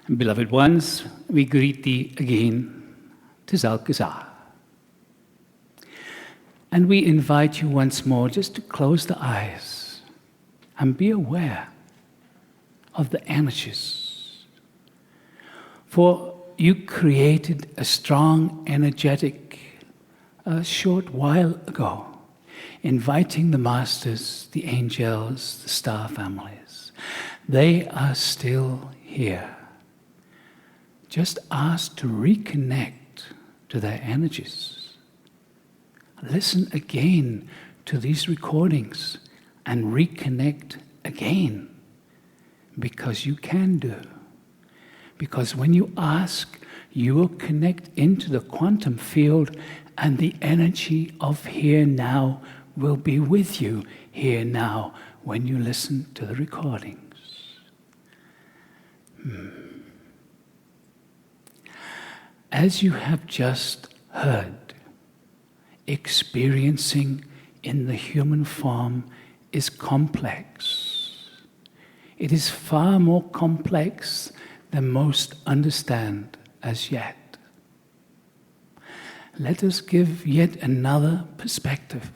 And beloved ones, we greet thee again, 'tis Alcazar. And we invite you once more just to close the eyes and be aware of the energies. For you created a strong, energetic, a short while ago, inviting the masters, the angels, the star families. They are still here. Just ask to reconnect to their energies. Listen again to these recordings and reconnect again, because you can do. Because when you ask, you will connect into the quantum field, and the energy of here now will be with you here now when you listen to the recordings. As you have just heard, experiencing in the human form is complex. It is far more complex than most understand as yet. Let us give yet another perspective.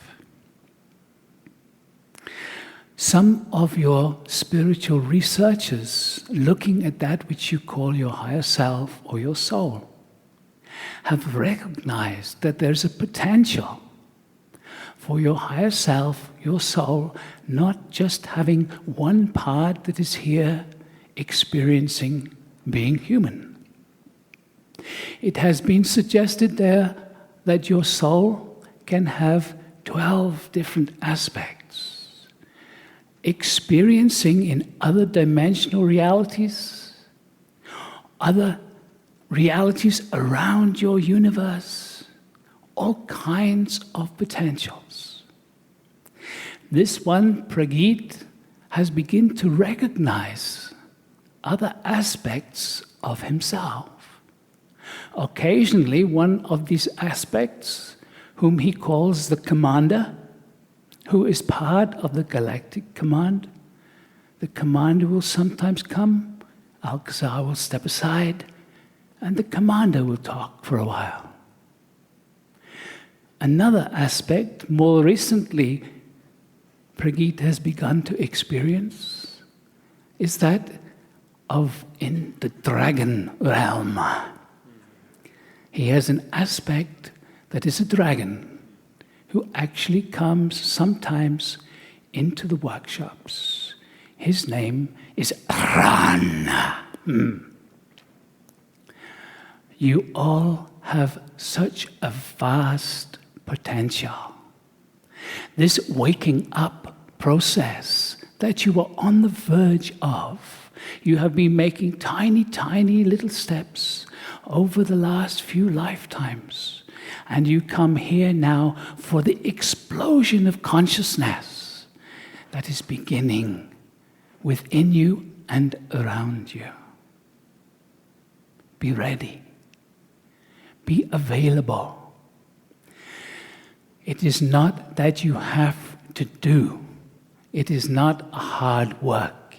Some of your spiritual researchers, looking at that which you call your higher self or your soul, have recognized that there's a potential for your higher self, your soul, not just having one part that is here experiencing being human. It has been suggested there that your soul can have 12 different aspects, experiencing in other dimensional realities, other realities around your universe, all kinds of potentials. This one, Pragit, has begun to recognize other aspects of himself. Occasionally, one of these aspects, whom he calls the commander, who is part of the galactic command, the commander will sometimes come, Alcazar will step aside, and the commander will talk for a while. Another aspect, more recently, Pragit has begun to experience, is that of in the dragon realm. He has an aspect that is a dragon who actually comes sometimes into the workshops. His name is Ran. You all have such a vast potential. This waking up process that you are on the verge of, you have been making tiny, tiny little steps over the last few lifetimes. And you come here now for the explosion of consciousness that is beginning within you and around you. Be ready. Be available. It is not that you have to do. It is not a hard work.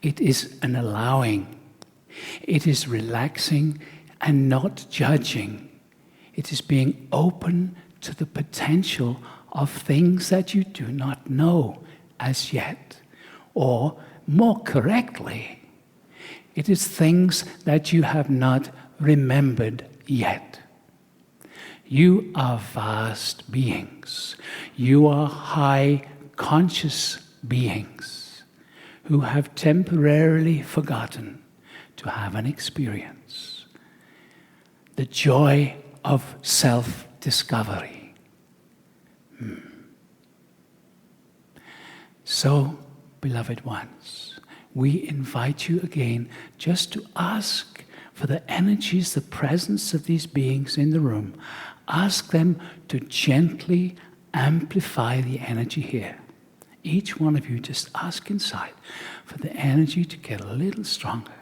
It is an allowing. It is relaxing and not judging. It is being open to the potential of things that you do not know as yet. Or, more correctly, it is things that you have not remembered yet. You are vast beings. You are high conscious beings who have temporarily forgotten to have an experience. The joy of self-discovery. So, beloved ones, we invite you again just to ask for the energies, the presence of these beings in the room. Ask them to gently amplify the energy here. Each one of you just ask inside for the energy to get a little stronger.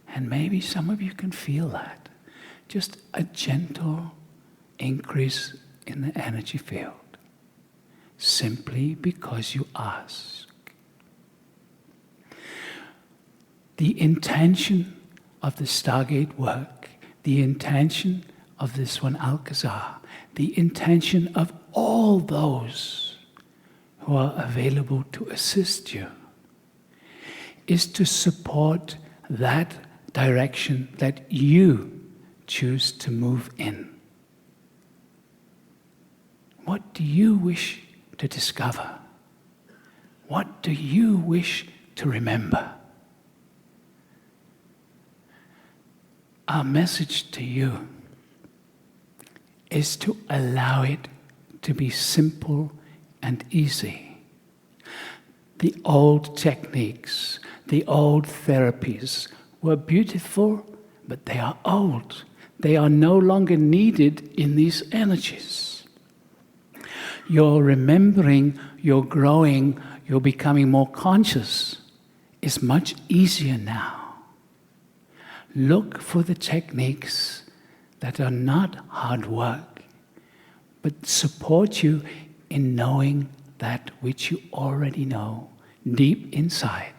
And maybe some of you can feel that. Just a gentle increase in the energy field. Simply because you ask. the intention of the Stargate work, the intention of this one Alcazar, the intention of all those who are available to assist you, is to support that direction that you choose to move in. What do you wish to discover? What do you wish to remember? Our message to you is to allow it to be simple and easy. The old techniques, the old therapies were beautiful, but they are old. They are no longer needed in these energies. You're remembering, you're growing, you're becoming more conscious is much easier now. Look for the techniques that are not hard work, but support you in knowing that which you already know, deep inside,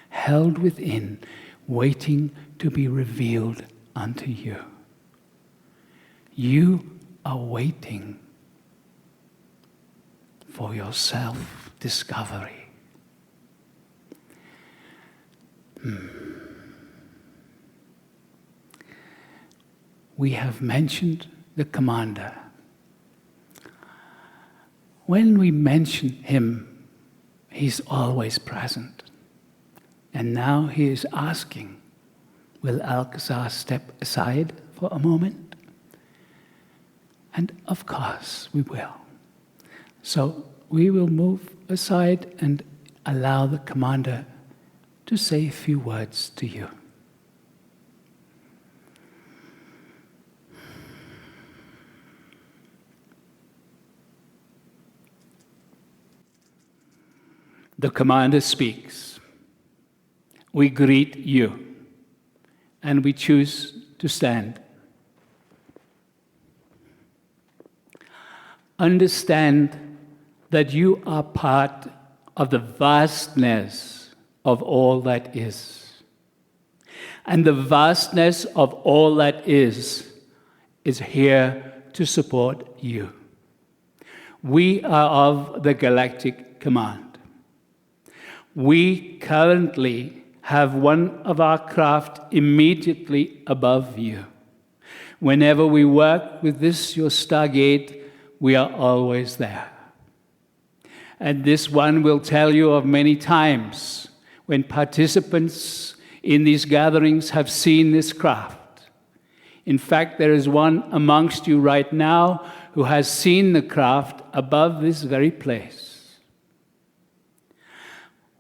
held within, waiting to be revealed unto you. You are waiting for your self-discovery. We have mentioned the commander. When we mention him, he's always present. And now he is asking, will Alcazar step aside for a moment? And of course we will. So we will move aside and allow the commander to say a few words to you. The commander speaks. We greet you, and we choose to stand. Understand that you are part of the vastness of all that is. And the vastness of all that is here to support you. We are of the Galactic Command. We currently have one of our craft immediately above you. Whenever we work with this, your Stargate, we are always there. And this one will tell you of many times when participants in these gatherings have seen this craft. In fact, there is one amongst you right now who has seen the craft above this very place.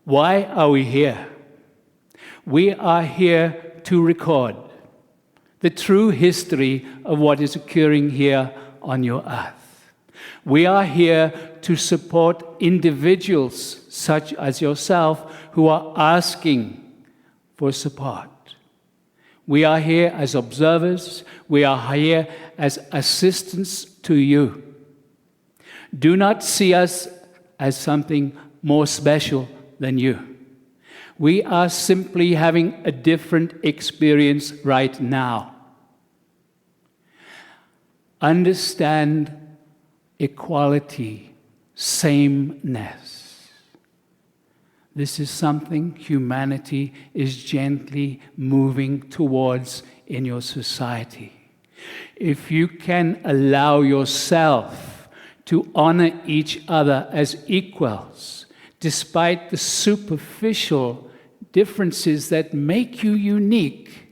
Why are we here? We are here to record the true history of what is occurring here on your earth. We are here to support individuals such as yourself who are asking for support. We are here as observers. We are here as assistants to you. Do not see us as something more special than you. We are simply having a different experience right now. Understand equality, sameness. This is something humanity is gently moving towards in your society. If you can allow yourself to honor each other as equals, despite the superficial differences that make you unique,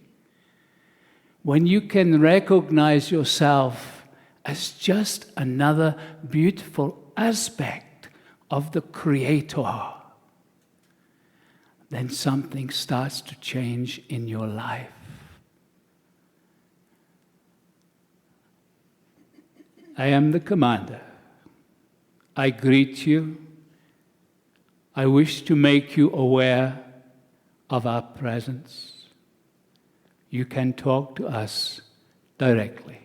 when you can recognize yourself as just another beautiful aspect of the Creator, then something starts to change in your life. I am the commander. I greet you. I wish to make you aware of our presence. You can talk to us directly.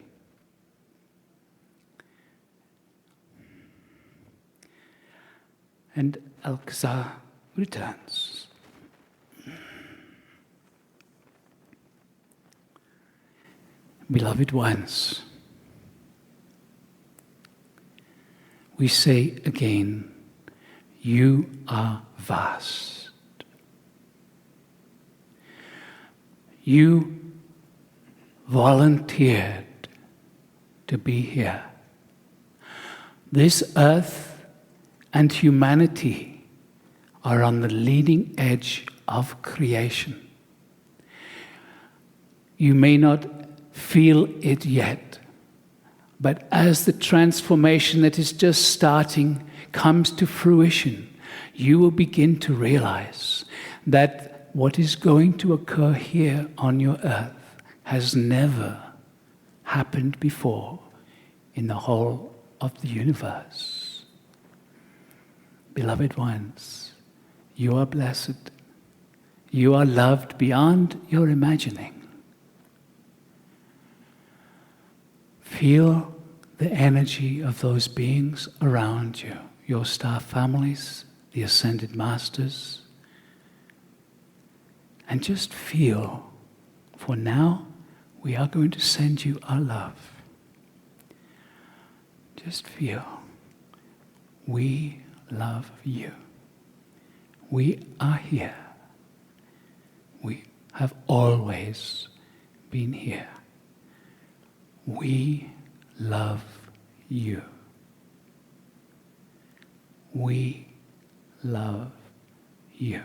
And Alcazar returns. Beloved ones, we say again, you are vast. You volunteered to be here. This earth and humanity are on the leading edge of creation. You may not feel it yet, but as the transformation that is just starting comes to fruition, you will begin to realize that what is going to occur here on your earth has never happened before in the whole of the universe. Beloved ones, you are blessed. You are loved beyond your imagining. Feel the energy of those beings around you, your star families, the ascended masters, and just feel, for now, we are going to send you our love. Just feel, we love you. We are here. We have always been here. We love you. We love you.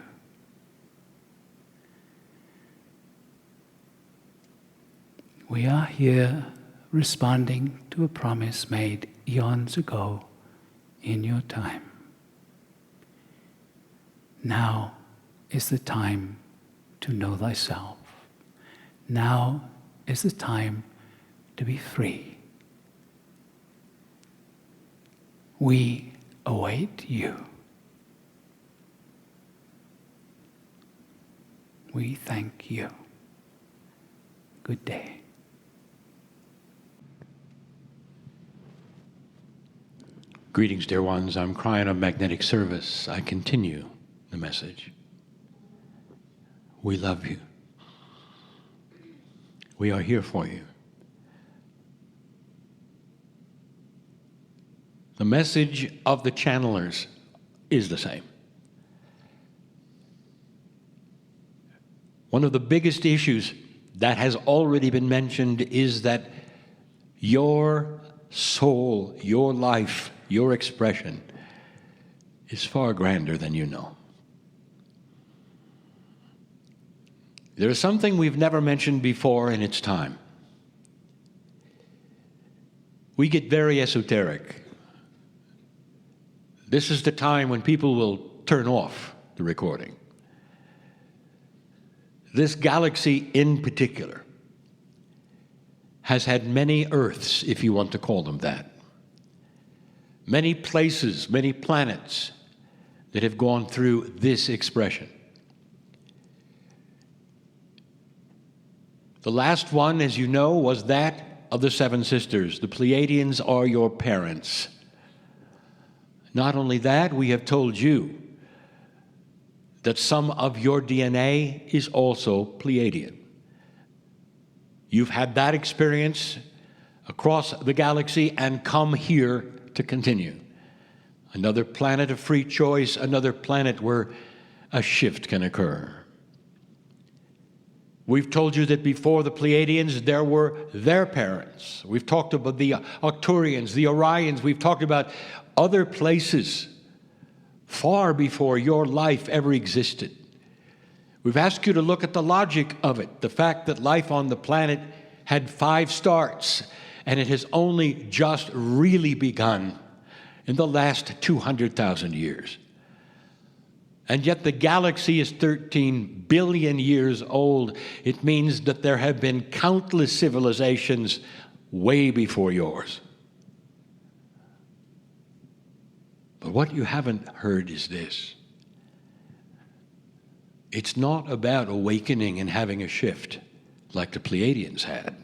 We are here responding to a promise made eons ago in your time. Now is the time to know thyself. Now is the time to be free. We await you. We thank you. Good day. Greetings, dear ones. I'm Kryon of Magnetic Service. I continue the message. We love you. We are here for you. The message of the channelers is the same. One of the biggest issues that has already been mentioned is that your soul, your life, your expression is far grander than you know. There is something we've never mentioned before in its time. We get very esoteric. This is the time when people will turn off the recording. This galaxy in particular has had many Earths, if you want to call them that. Many places, many planets that have gone through this expression. The last one, as you know, was that of the Seven Sisters. The Pleiadians are your parents. Not only that, we have told you that some of your DNA is also Pleiadian. You've had that experience across the galaxy and come here to continue. Another planet of free choice, another planet where a shift can occur. We've told you that before the Pleiadians, there were their parents. We've talked about the Arcturians, the Orions. We've talked about other places far before your life ever existed. We've asked you to look at the logic of it, the fact that life on the planet had 5 starts, and it has only just really begun in the last 200,000 years. And yet the galaxy is 13 billion years old. It means that there have been countless civilizations way before yours. But what you haven't heard is this. It's not about awakening and having a shift like the Pleiadians had,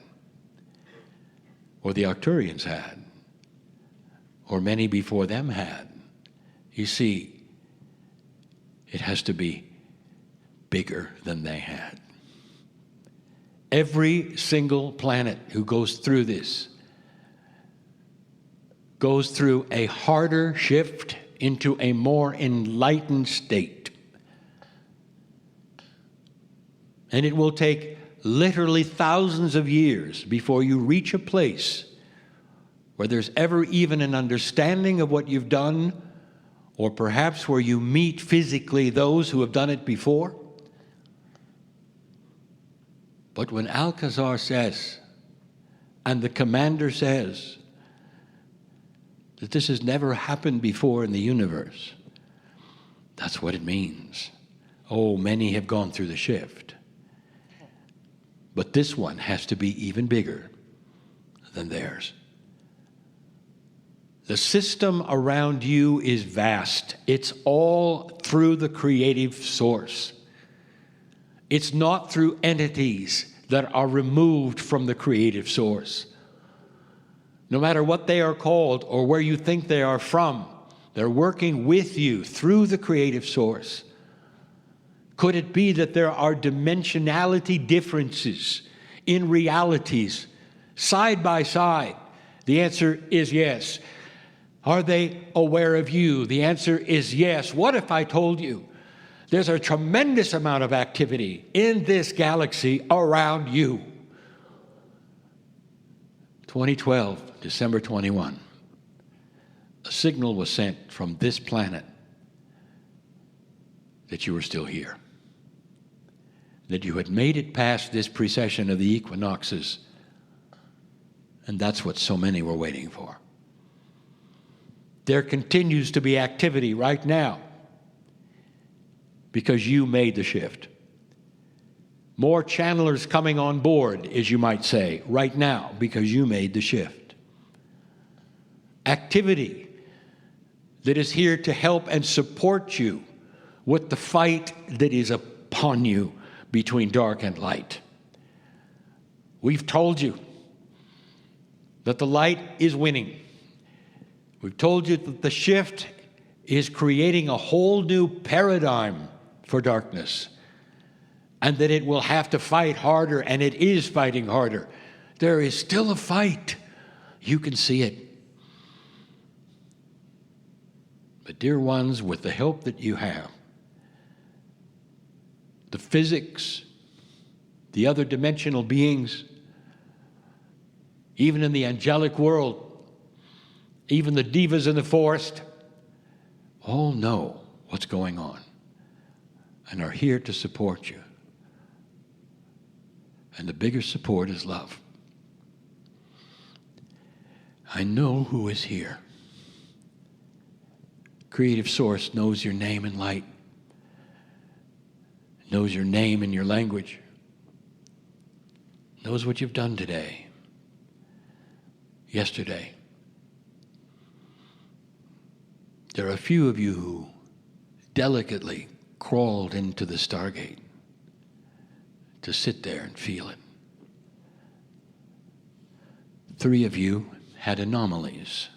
or the Arcturians had, or many before them had. You see, it has to be bigger than they had. Every single planet who goes through this goes through a harder shift into a more enlightened state. And it will take literally thousands of years before you reach a place where there's ever even an understanding of what you've done, or perhaps where you meet physically those who have done it before. But when Alcazar says, and the commander says, that this has never happened before in the universe, that's what it means. Oh, many have gone through the shift. But this one has to be even bigger than theirs. The system around you is vast. It's all through the creative source. It's not through entities that are removed from the creative source. No matter what they are called or where you think they are from, they're working with you through the creative source. Could it be that there are dimensionality differences in realities side by side? The answer is yes. Are they aware of you? The answer is yes. What if I told you there's a tremendous amount of activity in this galaxy around you? 2012, December 21, a signal was sent from this planet that you were still here, that you had made it past this precession of the equinoxes, and that's what so many were waiting for. There continues to be activity right now because you made the shift. More channelers coming on board, as you might say, right now because you made the shift. Activity that is here to help and support you with the fight that is upon you between dark and light. We've told you that the light is winning. We've told you that the shift is creating a whole new paradigm for darkness, and that it will have to fight harder, and it is fighting harder. There is still a fight. You can see it. But dear ones, with the help that you have, the physics, the other dimensional beings, even in the angelic world, even the divas in the forest, all know what's going on and are here to support you. And the bigger support is love. I know who is here. Creative Source knows your name in light, knows your name in your language, knows what you've done today, yesterday. There are a few of you who delicately crawled into the Stargate to sit there and feel it. 3 of you had anomalies,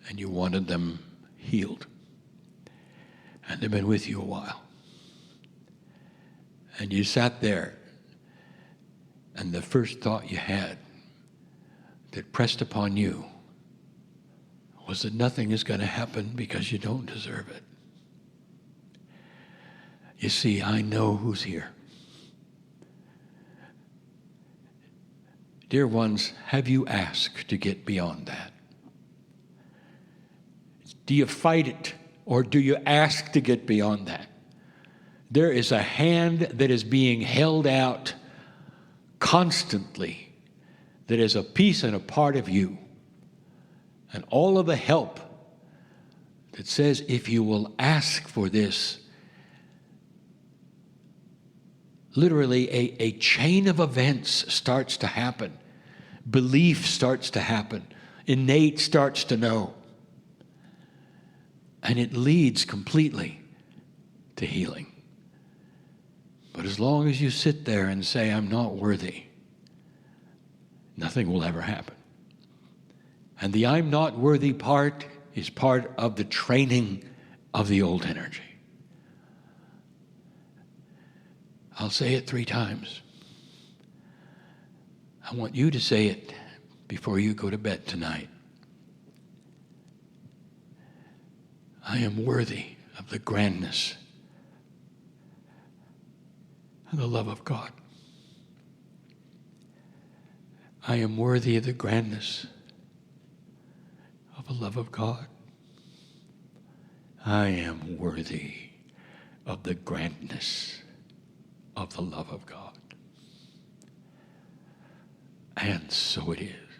and you wanted them healed. And they've been with you a while. And you sat there, and the first thought you had that pressed upon you was that nothing is going to happen because you don't deserve it. You see, I know who's here. Dear ones, have you asked to get beyond that? Do you fight it, or do you ask to get beyond that? There is a hand that is being held out constantly that is a piece and a part of you. And all of the help that says, if you will ask for this, literally a chain of events starts to happen. Belief starts to happen. Innate starts to know. And it leads completely to healing. But as long as you sit there and say, I'm not worthy, nothing will ever happen. And the I'm not worthy part is part of the training of the old energy. I'll say it 3 times. I want you to say it before you go to bed tonight. I am worthy of the grandness and the love of God. I am worthy of the grandness of the love of God. I am worthy of the grandness of the love of God. And so it is.